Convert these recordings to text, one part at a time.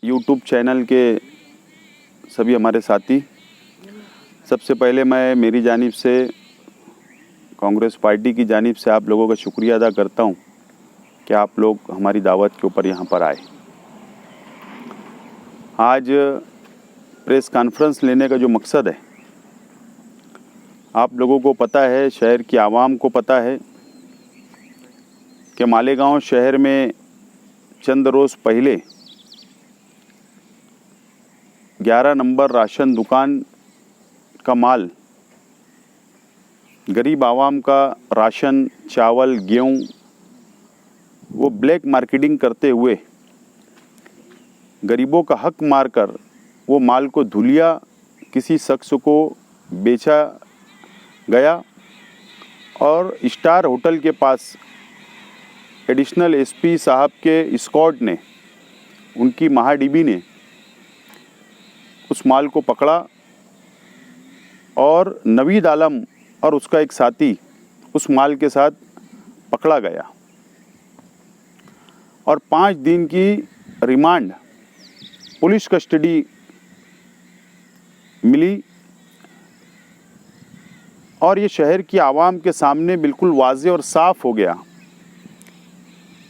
YouTube channel के सभी हमारे साथी, सबसे पहले मैं मेरी जानिब से कांग्रेस पार्टी की जानिब से आप लोगों का शुक्रिया अदा करता हूं कि आप लोग हमारी दावत के ऊपर यहां पर आए। आज प्रेस कॉन्फ्रेंस लेने का जो मकसद है, आप लोगों को पता है, शहर की आवाम को पता है कि मालेगांव शहर में चंद रोज़ पहले 11 नंबर राशन दुकान का माल, गरीब आवाम का राशन, चावल, गेहूं, वो ब्लैक मार्केटिंग करते हुए गरीबों का हक मारकर वो माल को धुलिया किसी शख्स को बेचा गया और स्टार होटल के पास एडिशनल एसपी साहब के स्क्वाड ने, उनकी महाडीबी ने उस माल को पकड़ा और नवीद आलम और उसका एक साथी उस माल के साथ पकड़ा गया और 5 दिन की रिमांड पुलिस कस्टडी मिली। और ये शहर की आवाम के सामने बिल्कुल वाज़े और साफ हो गया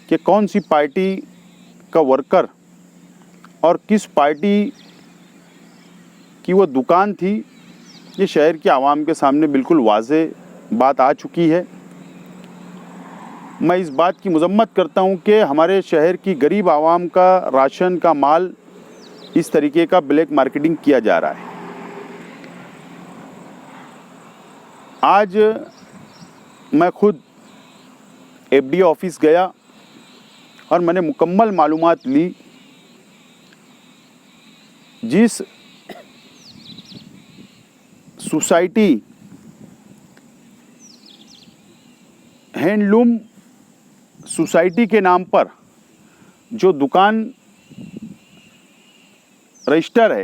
कि कौन सी पार्टी का वर्कर और किस पार्टी की वो दुकान थी। ये शहर की आवाम के सामने बिल्कुल वाज़े बात आ चुकी है। मैं इस बात की मज़म्मत करता हूँ कि हमारे शहर की गरीब आवाम का राशन का माल इस तरीके का ब्लैक मार्केटिंग किया जा रहा है। आज मैं खुद एफडी ऑफिस गया और मैंने मुकम्मल मालूमात ली। जिस सोसाइटी हैंडलूम सोसाइटी के नाम पर जो दुकान रजिस्टर है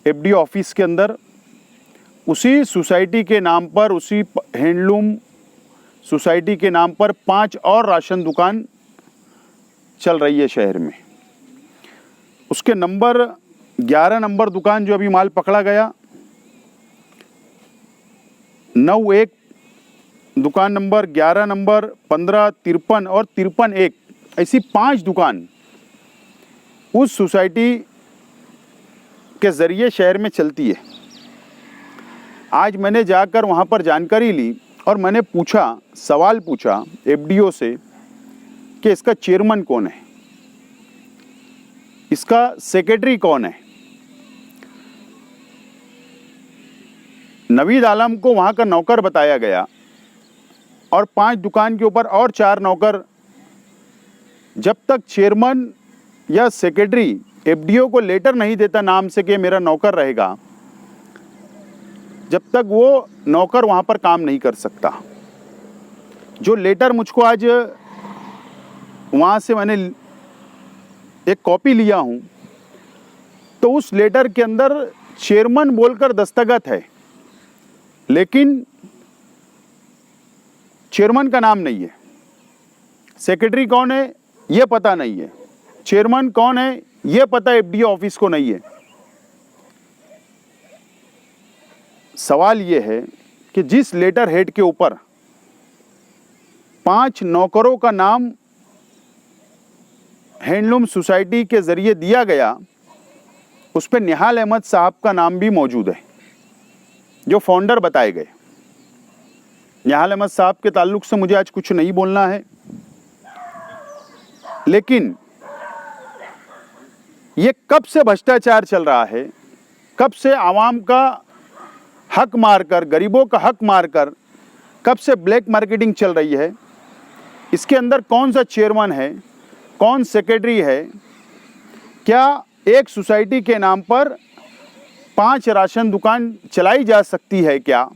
एफडी ऑफिस के अंदर, उसी सोसाइटी के नाम पर, उसी हैंडलूम सोसाइटी के नाम पर 5 और राशन दुकान चल रही है शहर में। उसके नंबर 11 नंबर दुकान जो अभी माल पकड़ा गया, 91 दुकान नंबर, 11 नंबर, 15, 53 और 53-1, ऐसी 5 दुकान उस सोसाइटी के ज़रिए शहर में चलती है। आज मैंने जाकर वहाँ पर जानकारी ली और मैंने सवाल पूछा एफडीओ से कि इसका चेयरमैन कौन है, इसका सेक्रेटरी कौन है। नवीद आलम को वहाँ का नौकर बताया गया और 5 दुकान के ऊपर और 4 नौकर। जब तक चेयरमैन या सेक्रेटरी एफडीओ को लेटर नहीं देता नाम से कि मेरा नौकर रहेगा, जब तक वो नौकर वहाँ पर काम नहीं कर सकता। जो लेटर मुझको आज वहाँ से मैंने एक कॉपी लिया हूँ, तो उस लेटर के अंदर चेयरमैन बोलकर दस्तखत है, लेकिन चेयरमैन का नाम नहीं है। सेक्रेटरी कौन है ये पता नहीं है, चेयरमैन कौन है ये पता एफडीओ ऑफिस को नहीं है। सवाल ये है कि जिस लेटर हेड के ऊपर 5 नौकरों का नाम हैंडलूम सोसाइटी के ज़रिए दिया गया, उस पर निहाल अहमद साहब का नाम भी मौजूद है, जो फाउंडर बताए गए। निहाल अहमद साहब के ताल्लुक से मुझे आज कुछ नहीं बोलना है, लेकिन ये कब से भ्रष्टाचार चल रहा है, कब से आवाम का हक मारकर, गरीबों का हक मारकर कब से ब्लैक मार्केटिंग चल रही है, इसके अंदर कौन सा चेयरमैन है, कौन सेक्रेटरी है, क्या एक सोसाइटी के नाम पर 5 राशन दुकान चलाई जा सकती है क्या?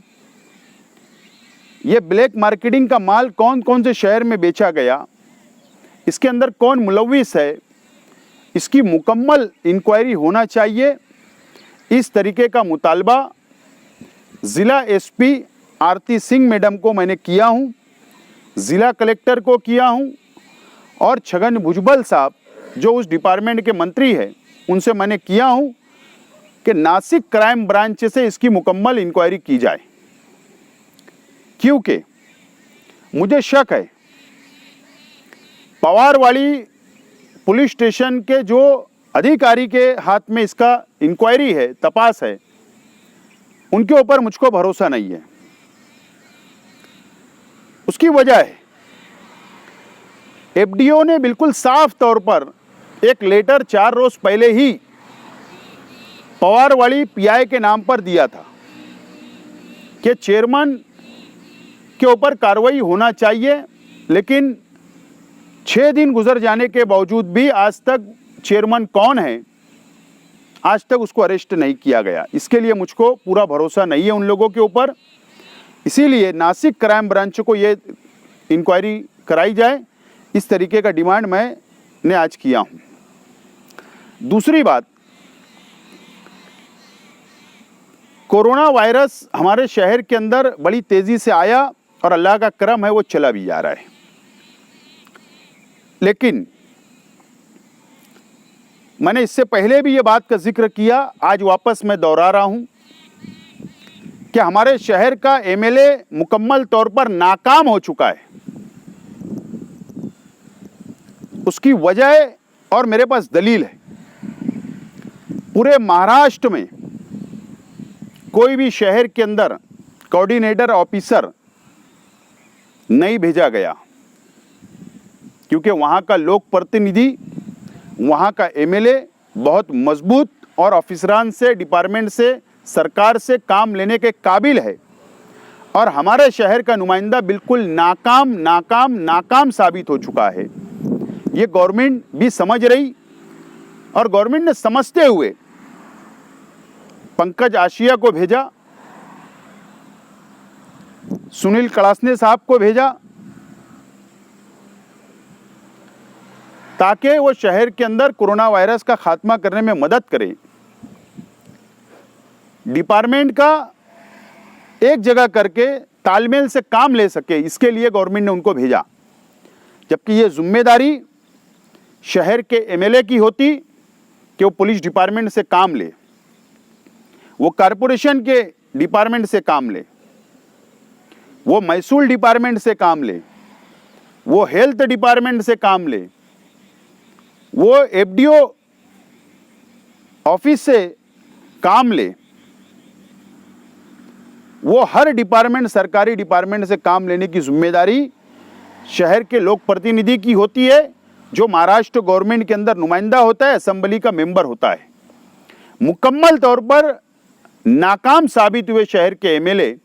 ये ब्लैक मार्केटिंग का माल कौन कौन से शहर में बेचा गया, इसके अंदर कौन मुलव्विस है, इसकी मुकम्मल इंक्वायरी होना चाहिए। इस तरीके का मुतालबा ज़िला एसपी आरती सिंह मैडम को मैंने किया हूँ, ज़िला कलेक्टर को किया हूँ और छगन भुजबल साहब जो उस डिपार्टमेंट के मंत्री है उनसे मैंने किया हूं कि नासिक क्राइम ब्रांच से इसकी मुकम्मल इंक्वायरी की जाए, क्योंकि मुझे शक है पवारवाड़ी पुलिस स्टेशन के जो अधिकारी के हाथ में इसका इंक्वायरी है, तपास है, उनके ऊपर मुझको भरोसा नहीं है। उसकी वजह है एफडीओ ने बिल्कुल साफ तौर पर एक लेटर 4 रोज पहले ही पवारवाड़ी पीआई के नाम पर दिया था कि चेयरमैन के ऊपर कार्रवाई होना चाहिए, लेकिन 6 दिन गुजर जाने के बावजूद भी आज तक चेयरमैन कौन है, आज तक उसको अरेस्ट नहीं किया गया। इसके लिए मुझको पूरा भरोसा नहीं है उन लोगों के ऊपर। इसीलिए नासिक क्राइम ब्रांच को ये इंक्वायरी कराई जाए, इस तरीके का डिमांड मैंने आज किया हूँ। दूसरी बात, कोरोना वायरस हमारे शहर के अंदर बड़ी तेजी से आया और अल्लाह का करम है वो चला भी जा रहा है, लेकिन मैंने इससे पहले भी ये बात का जिक्र किया, आज वापस मैं दोहरा रहा हूं कि हमारे शहर का एमएलए मुकम्मल तौर पर नाकाम हो चुका है। उसकी वजह और मेरे पास दलील है। पूरे महाराष्ट्र में कोई भी शहर के अंदर कोऑर्डिनेटर ऑफिसर नहीं भेजा गया, क्योंकि वहां का लोक प्रतिनिधि, वहां का एमएलए बहुत मजबूत और ऑफिसरान से, डिपार्टमेंट से, सरकार से काम लेने के काबिल है, और हमारे शहर का नुमाइंदा बिल्कुल नाकाम साबित हो चुका है। ये गवर्नमेंट भी समझ रही, और गवर्नमेंट ने समझते हुए पंकज आशिया को भेजा, सुनील कड़ासने साहब को भेजा, ताकि वो शहर के अंदर कोरोना वायरस का खात्मा करने में मदद करें। डिपार्टमेंट का एक जगह करके तालमेल से काम ले सके, इसके लिए गवर्नमेंट ने उनको भेजा। जबकि ये जिम्मेदारी शहर के एमएलए की होती कि वो पुलिस डिपार्टमेंट से काम ले, वो कारपोरेशन के डिपार्टमेंट से काम ले, वो महसूल डिपार्टमेंट से काम ले, वो हेल्थ डिपार्टमेंट से काम ले, वो एफडीओ ऑफिस से काम ले, वो हर डिपार्टमेंट, सरकारी डिपार्टमेंट से काम लेने की जिम्मेदारी शहर के लोक प्रतिनिधि की होती है, जो महाराष्ट्र गवर्नमेंट के अंदर नुमाइंदा होता है, असेंबली का मेंबर होता है। मुकम्मल तौर पर नाकाम साबित हुए शहर के एमएलए,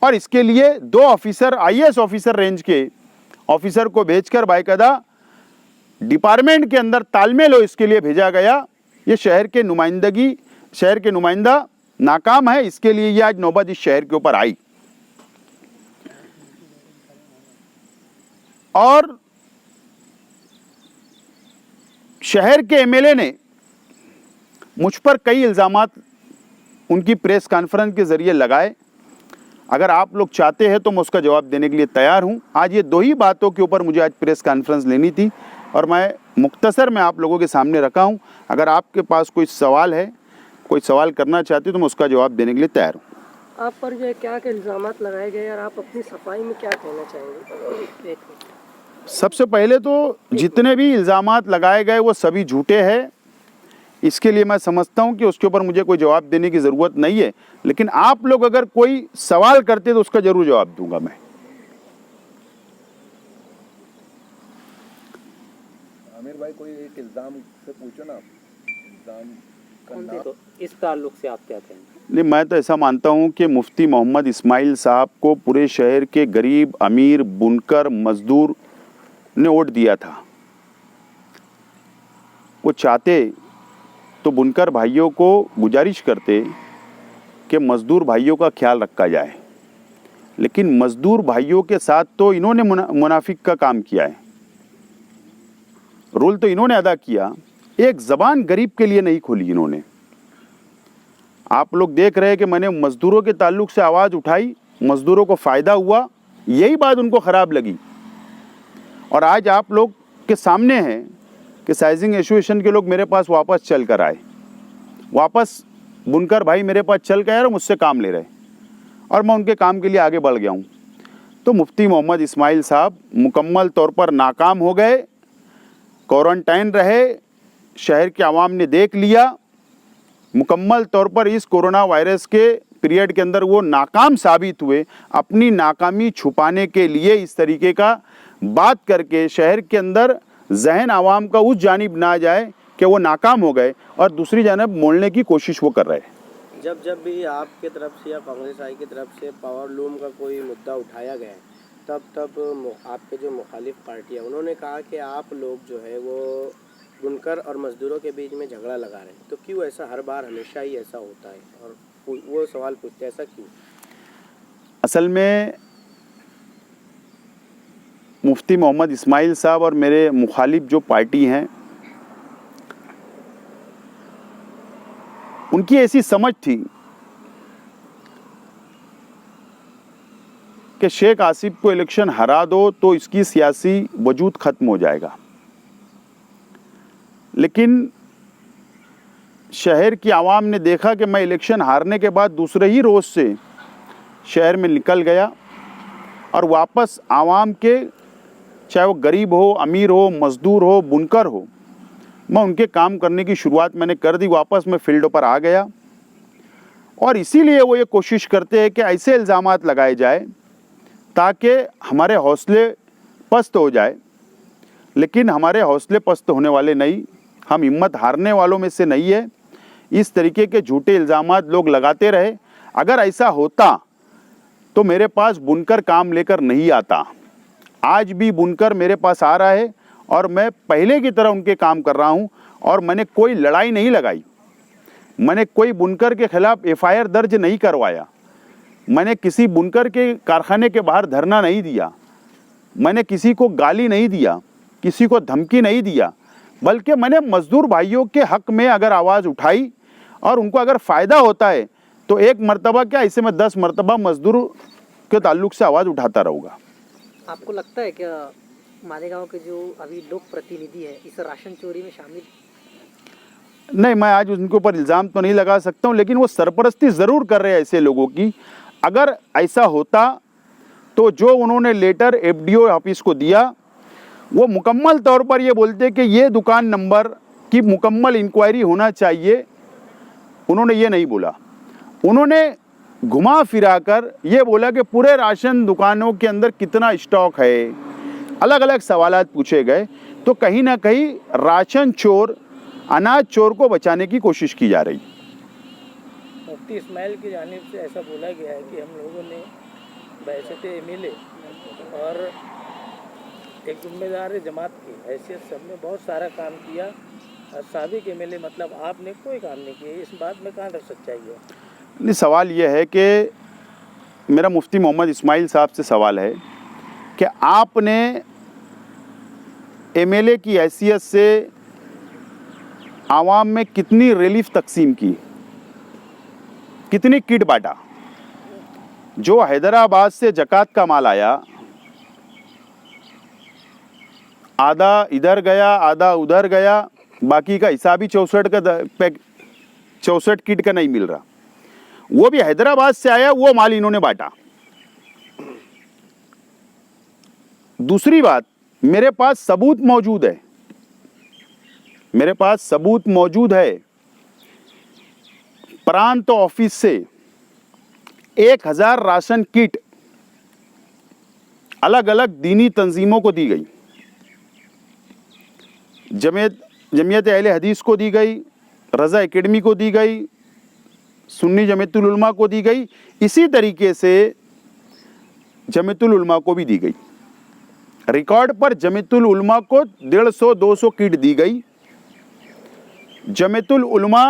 और इसके लिए 2 ऑफिसर, आईएएस ऑफिसर रेंज के ऑफिसर को भेजकर बाकायदा डिपार्टमेंट के अंदर तालमेल हो, इसके लिए भेजा गया। ये शहर के नुमाइंदा नाकाम है, इसके लिए ये आज नौबत इस शहर के ऊपर आई। और शहर के एमएलए ने मुझ पर कई इल्जामात उनकी प्रेस कॉन्फ्रेंस के जरिए लगाए। अगर आप लोग चाहते हैं तो मैं उसका जवाब देने के लिए तैयार हूं। आज ये 2 ही बातों के ऊपर मुझे आज प्रेस कॉन्फ्रेंस लेनी थी, और मैं मुख्तसर में आप लोगों के सामने रखा हूं। अगर आपके पास कोई सवाल है, कोई सवाल करना चाहते हो, तो मैं उसका जवाब देने के लिए तैयार हूँ। आप पर जो क्या इल्ज़ामात लगाए गए और आप अपनी सफाई में क्या कहना चाहेंगे? सबसे पहले तो जितने भी इल्ज़ामात लगाए गए वो सभी झूठे हैं। इसके लिए मैं समझता हूं कि उसके ऊपर मुझे कोई जवाब देने की ज़रूरत नहीं है, लेकिन आप लोग अगर कोई सवाल करते तो उसका जरूर जवाब दूंगा मैं। आमिर भाई, कोई एक इल्ज़ाम से पूछो ना, इल्ज़ाम करना तो इस ताल्लुक से आप क्या कहेंगे? नहीं, मैं तो ऐसा मानता हूं कि मुफ्ती मोहम्मद इस्माइल साहब को पूरे शहर के गरीब, अमीर, बुनकर, मजदूर ने वोट दिया था। वो चाहते तो बुनकर भाइयों को गुजारिश करते कि मजदूर भाइयों का ख्याल रखा जाए, लेकिन मजदूर भाइयों के साथ तो इन्होंने मुनाफिक का काम किया है। रोल तो इन्होंने अदा किया, एक ज़बान गरीब के लिए नहीं खोली इन्होंने। आप लोग देख रहे हैं कि मैंने मजदूरों के ताल्लुक से आवाज़ उठाई, मजदूरों को फ़ायदा हुआ, यही बात उनको ख़राब लगी। और आज आप लोग के सामने है कि साइजिंग एसोसिएशन के लोग मेरे पास वापस चल कर आए, वापस बुनकर भाई मेरे पास चल कर आए और मुझसे काम ले रहे, और मैं उनके काम के लिए आगे बढ़ गया हूँ। तो मुफ्ती मोहम्मद इस्माइल साहब मुकम्मल तौर पर नाकाम हो गए, क्वारंटाइन रहे, शहर के आवाम ने देख लिया, मुकम्मल तौर पर इस कोरोना वायरस के पीरियड के अंदर वो नाकाम साबित हुए। अपनी नाकामी छुपाने के लिए इस तरीके का बात करके शहर के अंदर जहन आवाम का उस जानिब ना जाए कि वो नाकाम हो गए, और दूसरी जानब मोड़ने की कोशिश वो कर रहे हैं। जब भी आपके तरफ से या कांग्रेस आई की तरफ से पावर लूम का कोई मुद्दा उठाया गया है, तब आपके जो मुखालिफ पार्टी है उन्होंने कहा कि आप लोग जो है वो बुनकर और मजदूरों के बीच में झगड़ा लगा रहे हैं। तो क्यों ऐसा हर बार हमेशा ही ऐसा होता है? और वो सवाल पूछते हैं, ऐसा क्यों? असल में मुफ्ती मोहम्मद इस्माइल साहब और मेरे मुखालिफ जो पार्टी हैं, उनकी ऐसी समझ थी कि शेख आसिफ को इलेक्शन हरा दो तो इसकी सियासी वजूद ख़त्म हो जाएगा। लेकिन शहर की आवाम ने देखा कि मैं इलेक्शन हारने के बाद दूसरे ही रोज़ से शहर में निकल गया और वापस आवाम के, चाहे वो गरीब हो, अमीर हो, मज़दूर हो, बुनकर हो, मैं उनके काम करने की शुरुआत मैंने कर दी। वापस मैं फील्ड पर आ गया, और इसीलिए वो ये कोशिश करते हैं कि ऐसे इल्ज़ामात लगाए जाए ताकि हमारे हौसले पस्त हो जाए। लेकिन हमारे हौसले पस्त होने वाले नहीं, हम हिम्मत हारने वालों में से नहीं है। इस तरीके के झूठे इल्ज़ामात लोग लगाते रहे। अगर ऐसा होता तो मेरे पास बुनकर काम लेकर नहीं आता। आज भी बुनकर मेरे पास आ रहा है और मैं पहले की तरह उनके काम कर रहा हूं, और मैंने कोई लड़ाई नहीं लगाई, मैंने कोई बुनकर के खिलाफ एफआईआर दर्ज नहीं करवाया, मैंने किसी बुनकर के कारखाने के बाहर धरना नहीं दिया, मैंने किसी को गाली नहीं दिया, किसी को धमकी नहीं दिया, बल्कि मैंने मज़दूर भाइयों के हक़ में अगर आवाज़ उठाई और उनको अगर फ़ायदा होता है तो एक मरतबा क्या, ऐसे में 10 मरतबा मज़दूर के ताल्लुक़ से आवाज़ उठाता रहूँगा। आपको लगता है क्या मालेगांव के जो अभी लोक प्रतिनिधि है इस राशन चोरी में शामिल? नहीं, मैं आज उनके ऊपर इल्ज़ाम तो नहीं लगा सकता हूँ, लेकिन वो सरपरस्ती ज़रूर कर रहे हैं ऐसे लोगों की। अगर ऐसा होता तो जो उन्होंने लेटर एफडीओ ऑफिस को दिया, वो मुकम्मल तौर पर ये बोलते कि ये दुकान नंबर की मुकम्मल इंक्वायरी होना चाहिए। उन्होंने ये नहीं बोला, उन्होंने घुमा फिरा कर ये बोला कि पूरे राशन दुकानों के अंदर कितना स्टॉक है, अलग अलग सवालात पूछे गए। तो कहीं ना कहीं राशन चोर, अनाज चोर को बचाने की कोशिश की जा रही। मुफ्ती इस्माइल की जानिब से ऐसा बोला गया है कि हम लोगों ने बैसत एमएलए और एक जिम्मेदार जमात की हैसियत से हमने बहुत सारा काम किया, और साबिक एमएलए मतलब आपने कोई काम नहीं किया। इस बात में कहाँ तक सच्चाई है? नहीं, सवाल ये है कि मेरा मुफ्ती मोहम्मद इस्माइल साहब से सवाल है कि आपने एमएलए की हैसियत से आवाम में कितनी रिलीफ तकसीम की, कितनी किट बांटा? जो हैदराबाद से जकात का माल आया, आधा इधर गया आधा उधर गया, बाकी का हिसाब ही 64 किट का नहीं मिल रहा। वो भी हैदराबाद से आया, वो माल इन्होंने बांटा। दूसरी बात, मेरे पास सबूत मौजूद है, मेरे पास सबूत मौजूद है। प्रांत ऑफिस से 1000 राशन किट अलग अलग दीनी तंजीमों को दी गई। जमीयत अहले हदीस को दी गई, रज़ा एकेडमी को दी गई, सुन्नी जमीयतुल उलमा को दी गई, इसी तरीके से जमीयतुल उलमा को भी दी गई। रिकॉर्ड पर जमीयतुल उलमा को 150-200 किट दी गई। जमीयतुल उलमा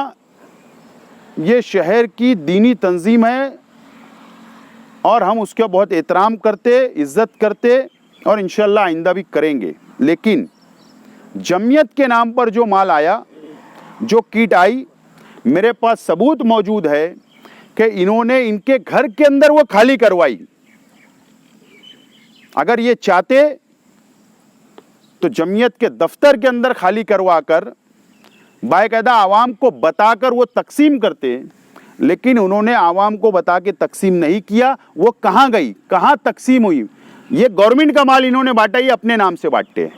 ये शहर की दीनी तंजीम है और हम उसका बहुत एहतराम करते, इज़्ज़त करते और इंशाअल्लाह आइंदा भी करेंगे। लेकिन जमीयत के नाम पर जो माल आया, जो किट आई, मेरे पास सबूत मौजूद है कि इन्होंने इनके घर के अंदर वो खाली करवाई। अगर ये चाहते तो जमीयत के दफ्तर के अंदर खाली करवा कर बाकायदा आवाम को बताकर वो तकसीम करते, लेकिन उन्होंने आवाम को बता के तकसीम नहीं किया। वो कहाँ गई, कहाँ तकसीम हुई? ये गवर्नमेंट का माल इन्होंने बांटा, ये अपने नाम से बांटते हैं।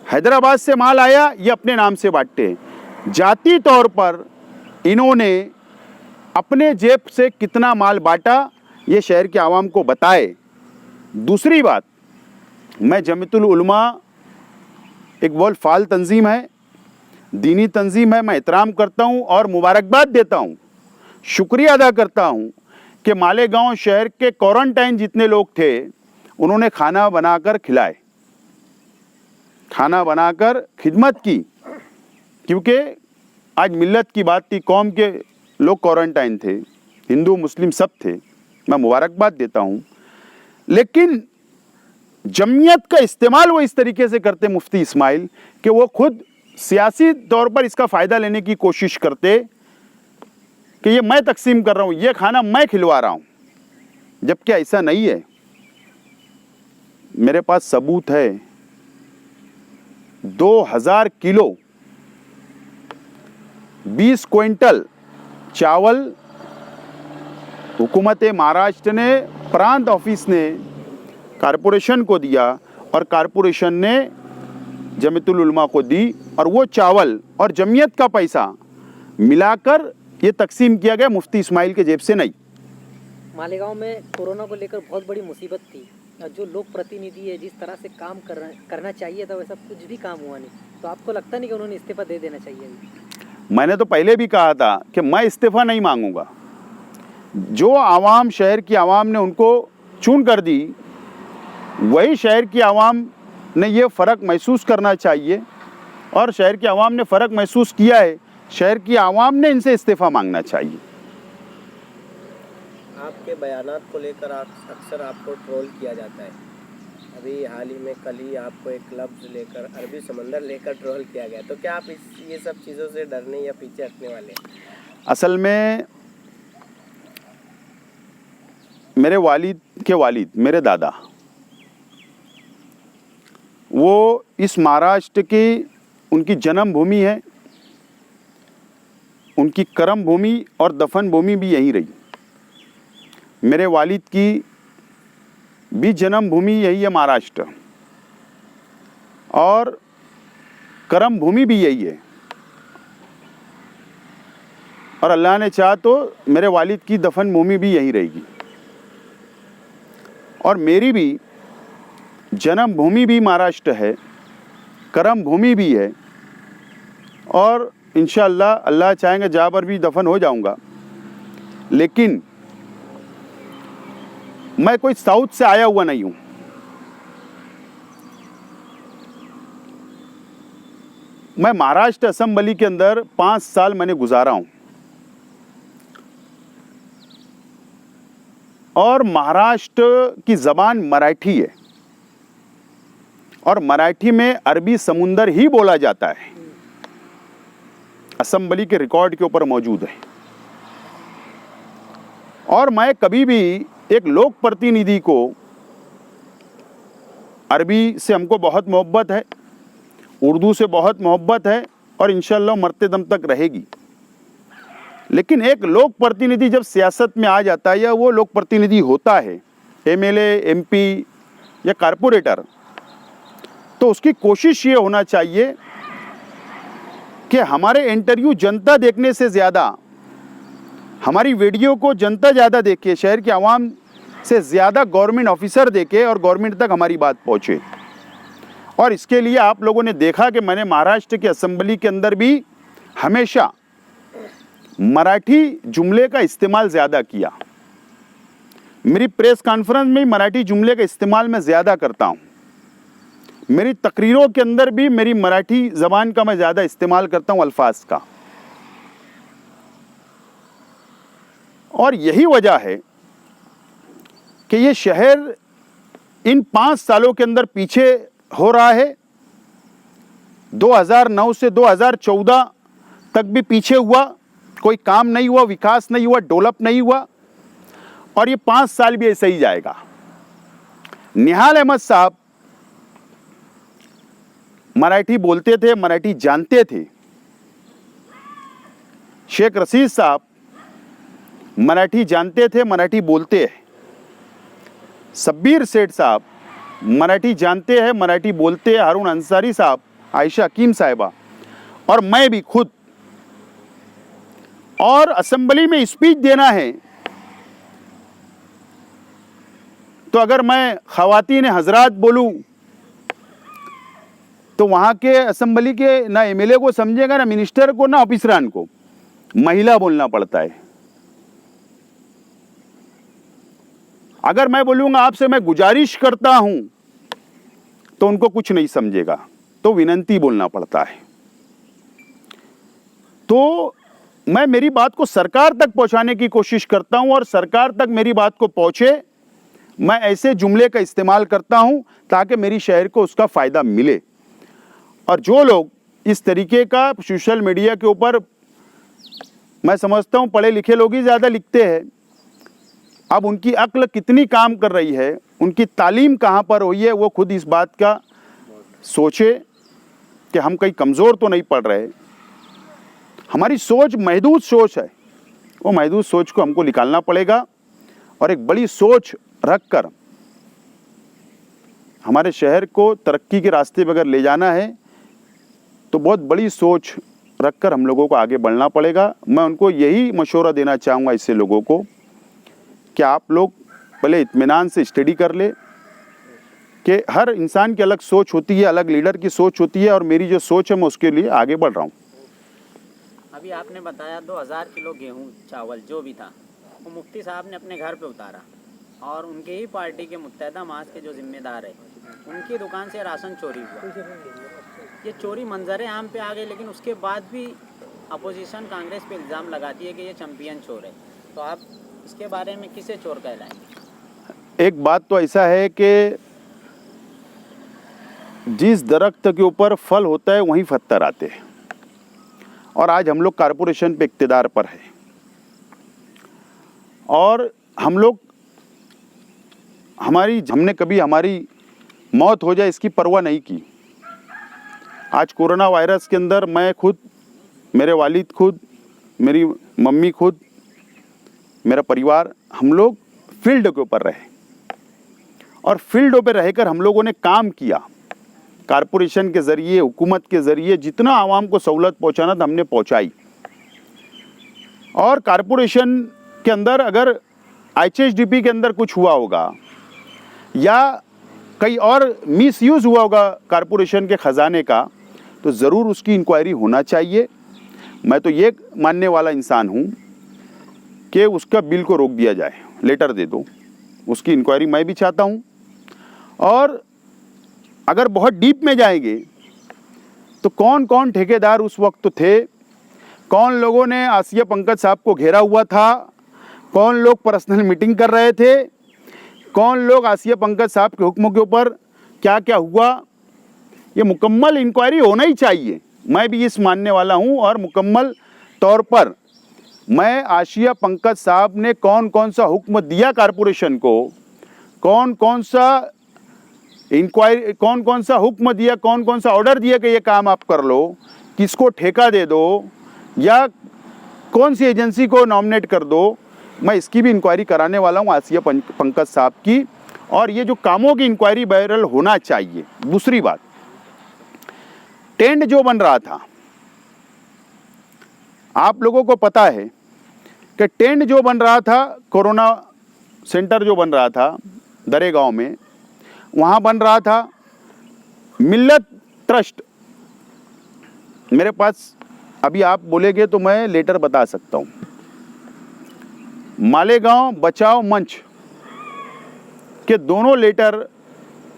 हैदराबाद से माल आया, ये अपने नाम से बांटते हैं। जाती तौर पर इन्होंने अपने जेब से कितना माल बांटा, ये शहर के आवाम को बताए। दूसरी बात, मैं जमीयतुल उलमा एक बहुत फाल तंजीम है, दीनी तंजीम है, मैं एहतराम करता हूँ और मुबारकबाद देता हूँ, शुक्रिया अदा करता हूँ कि मालेगांव शहर के क्वारंटाइन जितने लोग थे उन्होंने खाना बनाकर खिलाए, खाना बनाकर खिदमत की, क्योंकि आज मिल्लत की बात थी, कौम के लोग क्वारंटाइन थे, हिंदू मुस्लिम सब थे, मैं मुबारकबाद देता हूँ। लेकिन जमीयत का इस्तेमाल वो इस तरीके से करते मुफ्ती इस्माइल कि वो खुद सियासी तौर पर इसका फ़ायदा लेने की कोशिश करते कि ये मैं तकसीम कर रहा हूँ, ये खाना मैं खिलवा रहा हूँ, जबकि ऐसा नहीं है। मेरे पास सबूत है, 2000 किलो 20 क्विंटल चावल हुकूमत महाराष्ट्र ने, प्रांत ऑफिस ने कारपोरेशन को दिया और कारपोरेशन ने जमीयतुल उलमा को दी, और वो चावल और जमीयत का पैसा मिलाकर ये तकसीम किया गया, मुफ्ती इस्माइल के जेब से नहीं। मालेगांव में कोरोना को लेकर बहुत बड़ी मुसीबत थी, जो लोक प्रतिनिधि है जिस तरह से काम करना चाहिए था वैसा कुछ भी काम हुआ नहीं, तो आपको लगता नहीं कि उन्होंने इस्तीफा दे देना चाहिए? मैंने तो पहले भी कहा था कि मैं इस्तीफा नहीं मांगूंगा। जो आवाम, शहर की आवाम ने उनको चुन कर दी, वही शहर की आवाम ने ये फ़र्क महसूस करना चाहिए, और शहर की आवाम ने फ़र्क महसूस किया है, शहर की आवाम ने इनसे इस्तीफा मांगना चाहिए। आपके बयानात को लेकर अक्सर आपको ट्रोल किया जाता है। अभी हाल ही में कल ही आपको एक लफ्ज़ लेकर, अरबी समंदर लेकर ट्रोल किया गया, तो क्या आप ये सब चीज़ों से डरने या पीछे हटने वाले हैं? असल में मेरे वालिद के वालिद, मेरे दादा, वो इस महाराष्ट्र की, उनकी जन्म भूमि है, उनकी कर्म भूमि और दफन भूमि भी यहीं रही। मेरे वालिद की भी जन्म भूमि यही है महाराष्ट्र, और कर्म भूमि भी यही है, और अल्लाह ने चाहा तो मेरे वालिद की दफन भूमि भी यहीं रहेगी, और मेरी भी जन्म भूमि भी महाराष्ट्र है, कर्म भूमि भी है, और इंशाअल्लाह अल्लाह चाहेंगे जहाँ पर भी दफन हो जाऊंगा। लेकिन मैं कोई साउथ से आया हुआ नहीं हूँ, मैं महाराष्ट्र असेंबली के अंदर 5 साल मैंने गुजारा हूँ, और महाराष्ट्र की ज़बान मराठी है, और मराठी में अरबी समुंदर ही बोला जाता है, असेंबली के रिकॉर्ड के ऊपर मौजूद है। और मैं कभी भी एक लोक प्रतिनिधि को, अरबी से हमको बहुत मोहब्बत है, उर्दू से बहुत मोहब्बत है, और इंशाअल्लाह मरते दम तक रहेगी, लेकिन एक लोक प्रतिनिधि जब सियासत में आ जाता है, या वो लोक प्रतिनिधि होता है, एमएलए, एमपी या कारपोरेटर, तो उसकी कोशिश ये होना चाहिए कि हमारे इंटरव्यू जनता देखने से ज़्यादा, हमारी वीडियो को जनता ज़्यादा देखे, शहर की आवाम से ज़्यादा गवर्नमेंट ऑफिसर देखे, और गवर्नमेंट तक हमारी बात पहुँचे। और इसके लिए आप लोगों ने देखा कि मैंने महाराष्ट्र की असेंबली के अंदर भी हमेशा मराठी जुमले का इस्तेमाल ज़्यादा किया। मेरी प्रेस कॉन्फ्रेंस में मराठी जुमले का इस्तेमाल मैं ज़्यादा करता हूँ, मेरी तकरीरों के अंदर भी मेरी मराठी ज़बान का मैं ज़्यादा इस्तेमाल करता हूँ, अल्फाज का। और यही वजह है कि ये शहर इन 5 सालों के अंदर पीछे हो रहा है। 2009 से 2014 तक भी पीछे हुआ, कोई काम नहीं हुआ, विकास नहीं हुआ, डेवलप नहीं हुआ, और ये 5 साल भी ऐसे ही जाएगा। निहाल अहमद साहब मराठी बोलते थे, मराठी जानते थे। शेख रशीद साहब मराठी जानते थे, मराठी बोलते हैं। शब्बीर सेठ साहब मराठी जानते हैं, मराठी बोलते हैं। हारून अंसारी साहब, आयशा हकीम साहिबा और मैं भी खुद, और असेंबली में स्पीच देना है तो अगर मैं ख़वातीन हजरात बोलूं तो वहां के असेंबली के ना एमएलए को समझेगा, ना मिनिस्टर को, ना ऑफिसरान को। महिला बोलना पड़ता है। अगर मैं बोलूंगा आपसे मैं गुजारिश करता हूं तो उनको कुछ नहीं समझेगा, तो विनंती बोलना पड़ता है। तो मैं मेरी बात को सरकार तक पहुंचाने की कोशिश करता हूं और सरकार तक मेरी बात को पहुंचे, मैं ऐसे जुमले का इस्तेमाल करता हूं ताकि मेरी शहर को उसका फ़ायदा मिले। और जो लोग इस तरीके का सोशल मीडिया के ऊपर, मैं समझता हूं पढ़े लिखे लोग ही ज़्यादा लिखते हैं, अब उनकी अक्ल कितनी काम कर रही है, उनकी तालीम कहाँ पर हुई है, वो खुद इस बात का सोचे कि हम कहीं कमज़ोर तो नहीं पड़ रहे। हमारी सोच महदूद सोच है, वो महदूद सोच को हमको निकालना पड़ेगा और एक बड़ी सोच रखकर हमारे शहर को तरक्की के रास्ते पर अगर ले जाना है तो बहुत बड़ी सोच रखकर हम लोगों को आगे बढ़ना पड़ेगा। मैं उनको यही मशवरा देना चाहूँगा इससे लोगों को कि आप लोग पहले इत्मीनान से स्टडी कर ले कि हर इंसान की अलग सोच होती है, अलग लीडर की सोच होती है और मेरी जो सोच है मैं उसके लिए आगे बढ़ रहा हूँ। अभी आपने बताया 2000 किलो गेहूं चावल जो भी था वो मुफ्ती साहब ने अपने घर पे उतारा और उनके ही पार्टी के मुत्तहदा मास के जो जिम्मेदार है उनकी दुकान से राशन चोरी हुआ। ये चोरी मंजरे आम पे आ गई, लेकिन उसके बाद भी अपोजिशन कांग्रेस पे इल्ज़ाम लगाती है कि ये चैंपियन चोर है। तो आप इसके बारे में किसे चोर कहलाएंगे? एक बात तो ऐसा है कि जिस दरख्त के ऊपर फल होता है वहीं पत्थर आते हैं और आज हम लोग कारपोरेशन पे इक्तिदार पर है और हमने कभी हमारी मौत हो जाए इसकी परवाह नहीं की। आज कोरोना वायरस के अंदर मैं खुद, मेरे वालिद खुद, मेरी मम्मी खुद, मेरा परिवार, हम लोग फील्ड के ऊपर रहे और फील्डों पे रहकर हम लोगों ने काम किया। कारपोरेशन के ज़रिए, हुकूमत के ज़रिए जितना आवाम को सहूलत पहुंचाना था हमने पहुंचाई। और कारपोरेशन के अंदर अगर IHSDP के अंदर कुछ हुआ होगा या कहीं और मिसयूज़ हुआ होगा कारपोरेशन के ख़जाने का, तो ज़रूर उसकी इंक्वायरी होना चाहिए। मैं तो ये मानने वाला इंसान हूँ कि उसका बिल को रोक दिया जाए, लेटर दे दो, उसकी इंक्वायरी मैं भी चाहता हूँ। और अगर बहुत डीप में जाएंगे तो कौन कौन ठेकेदार उस वक्त थे, कौन लोगों ने आसिया पंकज साहब को घेरा हुआ था, कौन लोग पर्सनल मीटिंग कर रहे थे, कौन लोग आसिया पंकज साहब के हुक्म के ऊपर क्या क्या हुआ, ये मुकम्मल इंक्वायरी होना ही चाहिए। मैं भी इस मानने वाला हूँ और मुकम्मल तौर पर मैं आसिया पंकज साहब ने कौन कौन सा हुक्म दिया कारपोरेशन को, कौन कौन सा इंक्वायरी, कौन कौन सा हुक्म दिया, कौन कौन सा ऑर्डर दिया कि ये काम आप कर लो, किसको ठेका दे दो या कौन सी एजेंसी को नॉमिनेट कर दो, मैं इसकी भी इंक्वायरी कराने वाला हूँ आसिया पंकज साहब की। और ये जो कामों की इंक्वायरी वायरल होना चाहिए। दूसरी बात, टेंट जो बन रहा था, आप लोगों को पता है कि टेंट जो बन रहा था, कोरोना सेंटर जो बन रहा था दरेगांव में, वहाँ बन रहा था मिल्लत ट्रस्ट। मेरे पास अभी आप बोलेंगे तो मैं लेटर बता सकता हूँ। मालेगांव बचाओ मंच के दोनों लेटर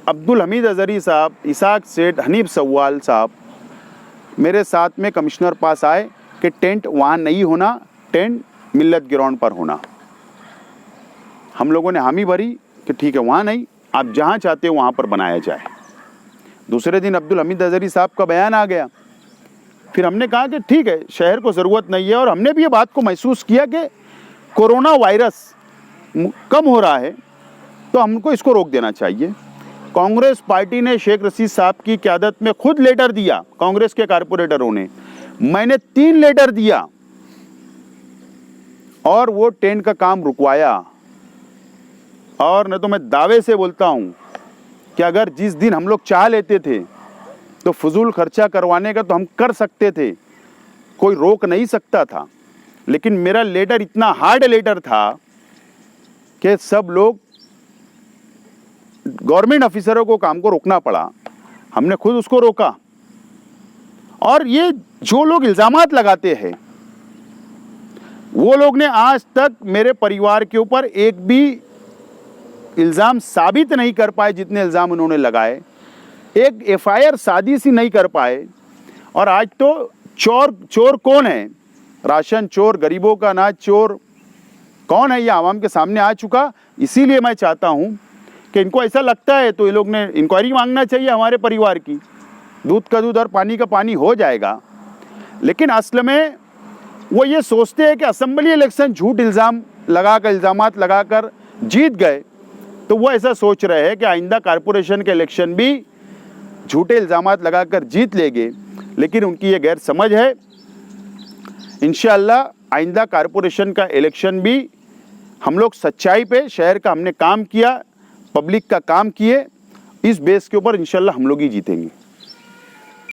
अब्दुल हमीद अजहरी साहब, इसाक सेठ, हनीफ सवाल साहब मेरे साथ में कमिश्नर पास आए कि टेंट वहाँ नहीं होना, टेंट मिल्लत ग्राउंड पर होना। हम लोगों ने हामी भरी कि ठीक है, वहाँ नहीं, आप जहाँ चाहते हो वहाँ पर बनाया जाए। दूसरे दिन अब्दुल हमीद अजहरी साहब का बयान आ गया। फिर हमने कहा कि ठीक है, शहर को ज़रूरत नहीं है और हमने भी ये बात को महसूस किया कि कोरोना वायरस कम हो रहा है तो हमको इसको रोक देना चाहिए। कांग्रेस पार्टी ने शेख रशीद साहब की क़यादत में खुद लेटर दिया, कांग्रेस के कारपोरेटरों ने, मैंने 3 लेटर दिया और वो टेंट का काम रुकवाया। और न तो मैं दावे से बोलता हूँ कि अगर जिस दिन हम लोग चाह लेते थे तो फजूल खर्चा करवाने का तो हम कर सकते थे, कोई रोक नहीं सकता था, लेकिन मेरा लेटर इतना हार्ड लेटर था कि सब लोग गवर्नमेंट ऑफिसरों को काम को रोकना पड़ा। हमने खुद उसको रोका। और ये जो लोग इल्ज़ामात लगाते हैं, वो लोग ने आज तक मेरे परिवार के ऊपर एक भी इल्ज़ाम साबित नहीं कर पाए, जितने इल्ज़ाम उन्होंने लगाए, एक एफआईआर सादी सी नहीं कर पाए। और आज तो चोर कौन है, राशन चोर, गरीबों का अनाज चोर कौन है, ये आवाम के सामने आ चुका। इसीलिए मैं चाहता हूँ कि इनको ऐसा लगता है तो ये लोग ने इंक्वायरी मांगना चाहिए हमारे परिवार की। दूध का दूध और पानी का पानी हो जाएगा। लेकिन असल में वो ये सोचते हैं कि असेंबली इलेक्शन झूठ इल्ज़ामात लगाकर जीत गए, तो वो ऐसा सोच रहे हैं कि आइंदा कारपोरेशन के इलेक्शन भी झूठे इल्ज़ामात लगाकर जीत लेंगे। लेकिन उनकी ये गैर समझ है। इंशाअल्लाह आइंदा कारपोरेशन का इलेक्शन भी हम लोग सच्चाई पे, शहर का हमने काम किया, पब्लिक का काम किए, इस बेस के ऊपर इंशाअल्लाह हम लोग ही जीतेंगे।